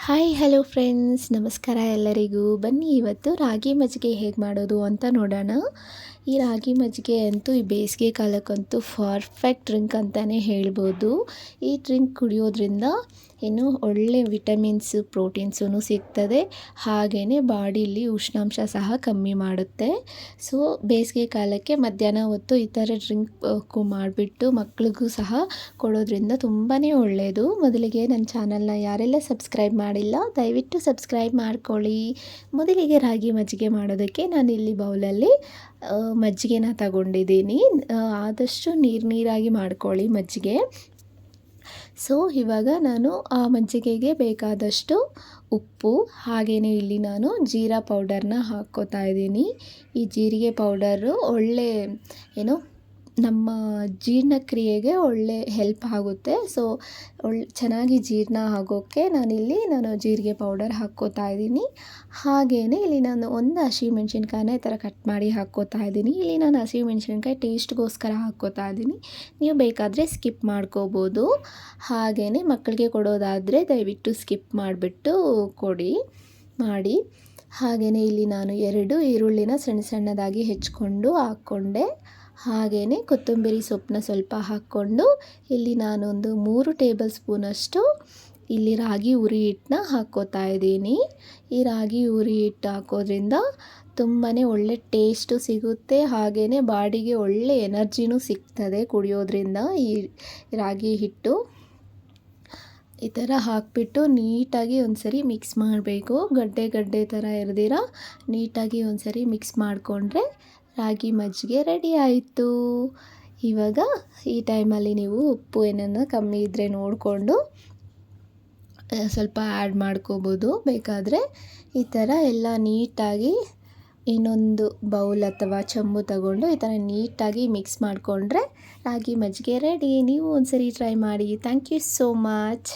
Hi hello friends, ನಮಸ್ಕಾರ ಎಲ್ಲರಿಗೂ. ಬನ್ನಿ ಇವತ್ತು ರಾಗಿ ಮಜ್ಜಿಗೆ ಹೇಗೆ ಮಾಡೋದು ಅಂತ ನೋಡೋಣ. ಈ ರಾಗಿ ಮಜ್ಜಿಗೆ ಅಂತೂ ಈ ಬೇಸಿಗೆ ಕಾಲಕ್ಕಂತೂ ಪರ್ಫೆಕ್ಟ್ ಡ್ರಿಂಕ್ ಅಂತಲೇ ಹೇಳ್ಬೋದು. ಈ ಡ್ರಿಂಕ್ ಕುಡಿಯೋದ್ರಿಂದ ಏನು ಒಳ್ಳೆ ವಿಟಮಿನ್ಸು ಪ್ರೋಟೀನ್ಸೂ ಸಿಗ್ತದೆ, ಹಾಗೆಯೇ ಬಾಡಿಲಿ ಉಷ್ಣಾಂಶ ಸಹ ಕಮ್ಮಿ ಮಾಡುತ್ತೆ. ಸೊ ಬೇಸಿಗೆ ಕಾಲಕ್ಕೆ ಮಧ್ಯಾಹ್ನ ಹೊತ್ತು ಈ ಥರ ಡ್ರಿಂಕ್ ಮಾಡಿಬಿಟ್ಟು ಮಕ್ಳಿಗೂ ಸಹ ಕೊಡೋದ್ರಿಂದ ತುಂಬಾ ಒಳ್ಳೆಯದು. ಮೊದಲಿಗೆ ನನ್ನ ಚಾನಲ್ನ ಯಾರೆಲ್ಲ ಸಬ್ಸ್ಕ್ರೈಬ್ ಮಾಡಿಲ್ಲ ದಯವಿಟ್ಟು ಸಬ್ಸ್ಕ್ರೈಬ್ ಮಾಡ್ಕೊಳ್ಳಿ. ಮೊದಲಿಗೆ ರಾಗಿ ಮಜ್ಜಿಗೆ ಮಾಡೋದಕ್ಕೆ ನಾನಿಲ್ಲಿ ಬೌಲಲ್ಲಿ ಮಜ್ಜಿಗೆನ ತಗೊಂಡಿದ್ದೀನಿ. ಆದಷ್ಟು ನೀರಾಗಿ ಮಾಡ್ಕೊಳ್ಳಿ ಮಜ್ಜಿಗೆ. ಸೊ ಇವಾಗ ನಾನು ಆ ಮಜ್ಜಿಗೆಗೆ ಬೇಕಾದಷ್ಟು ಉಪ್ಪು, ಹಾಗೆಯೇ ಇಲ್ಲಿ ನಾನು ಜೀರಾ ಪೌಡರ್ನ ಹಾಕ್ಕೋತಾ ಇದ್ದೀನಿ. ಈ ಜೀರಿಗೆ ಪೌಡರು ಒಳ್ಳೆ ನಮ್ಮ ಜೀರ್ಣಕ್ರಿಯೆಗೆ ಒಳ್ಳೆ ಹೆಲ್ಪ್ ಆಗುತ್ತೆ. ಸೊ ಚೆನ್ನಾಗಿ ಜೀರ್ಣ ಆಗೋಕ್ಕೆ ನಾನು ಜೀರಿಗೆ ಪೌಡರ್ ಹಾಕ್ಕೋತಾ ಇದ್ದೀನಿ. ಹಾಗೆಯೇ ಇಲ್ಲಿ ನಾನು ಒಂದು ಹಸಿಮೆಣ್ಸಿನ್ಕಾಯಿನ ಈ ಥರ ಕಟ್ ಮಾಡಿ ಹಾಕ್ಕೋತಾ ಇದ್ದೀನಿ. ಇಲ್ಲಿ ನಾನು ಹಸಿಮೆಣ್ಸಿನ್ಕಾಯಿ ಟೇಸ್ಟ್ಗೋಸ್ಕರ ಹಾಕ್ಕೋತಾ ಇದ್ದೀನಿ, ನೀವು ಬೇಕಾದರೆ ಸ್ಕಿಪ್ ಮಾಡ್ಕೋಬೋದು. ಹಾಗೆಯೇ ಮಕ್ಕಳಿಗೆ ಕೊಡೋದಾದರೆ ದಯವಿಟ್ಟು ಸ್ಕಿಪ್ ಮಾಡಿಬಿಟ್ಟು ಮಾಡಿ. ಹಾಗೆಯೇ ಇಲ್ಲಿ ನಾನು 2 ಈರುಳ್ಳಿನ ಸಣ್ಣದಾಗಿ ಹೆಚ್ಕೊಂಡು ಹಾಕ್ಕೊಂಡೆ. ಹಾಗೆಯೇ ಕೊತ್ತಂಬರಿ ಸೊಪ್ಪನ್ನ ಸ್ವಲ್ಪ ಹಾಕ್ಕೊಂಡು ಇಲ್ಲಿ ನಾನೊಂದು 3 ಟೇಬಲ್ ಸ್ಪೂನಷ್ಟು ಇಲ್ಲಿ ರಾಗಿ ಹುರಿ ಹಿಟ್ಟನ್ನ ಹಾಕ್ಕೋತಾ ಇದ್ದೀನಿ. ಈ ರಾಗಿ ಹುರಿ ಹಿಟ್ಟು ಹಾಕೋದ್ರಿಂದ ತುಂಬಾ ಒಳ್ಳೆ ಟೇಸ್ಟು ಸಿಗುತ್ತೆ, ಹಾಗೆಯೇ ಬಾಡಿಗೆ ಒಳ್ಳೆ ಎನರ್ಜಿನೂ ಸಿಗ್ತದೆ ಕುಡಿಯೋದ್ರಿಂದ. ಈ ರಾಗಿ ಹಿಟ್ಟು ಈ ಥರ ಹಾಕಿಬಿಟ್ಟು ನೀಟಾಗಿ ಒಂದ್ಸರಿ ಮಿಕ್ಸ್ ಮಾಡಬೇಕು. ಗಡ್ಡೆ ಥರ ಇರ್ದಿರ ನೀಟಾಗಿ ಒಂದ್ಸರಿ ಮಿಕ್ಸ್ ಮಾಡಿಕೊಂಡ್ರೆ ರಾಗಿ ಮಜ್ಜಿಗೆ ರೆಡಿ ಆಯಿತು. ಇವಾಗ ಈ ಟೈಮಲ್ಲಿ ನೀವು ಉಪ್ಪು ಏನನ್ನ ಕಮ್ಮಿ ಇದ್ದರೆ ನೋಡಿಕೊಂಡು ಸ್ವಲ್ಪ ಆ್ಯಡ್ ಮಾಡ್ಕೋಬೋದು ಬೇಕಾದರೆ. ಈ ಥರ ಎಲ್ಲ ನೀಟಾಗಿ ಇನ್ನೊಂದು ಬೌಲ್ ಅಥವಾ ಚೊಂಬು ತಗೊಂಡು ಈ ಥರ ನೀಟಾಗಿ ಮಿಕ್ಸ್ ಮಾಡಿಕೊಂಡ್ರೆ ರಾಗಿ ಮಜ್ಜಿಗೆ ರೆಡಿ. ನೀವು ಒಂದ್ಸರಿ ಟ್ರೈ ಮಾಡಿ. Thank you so much.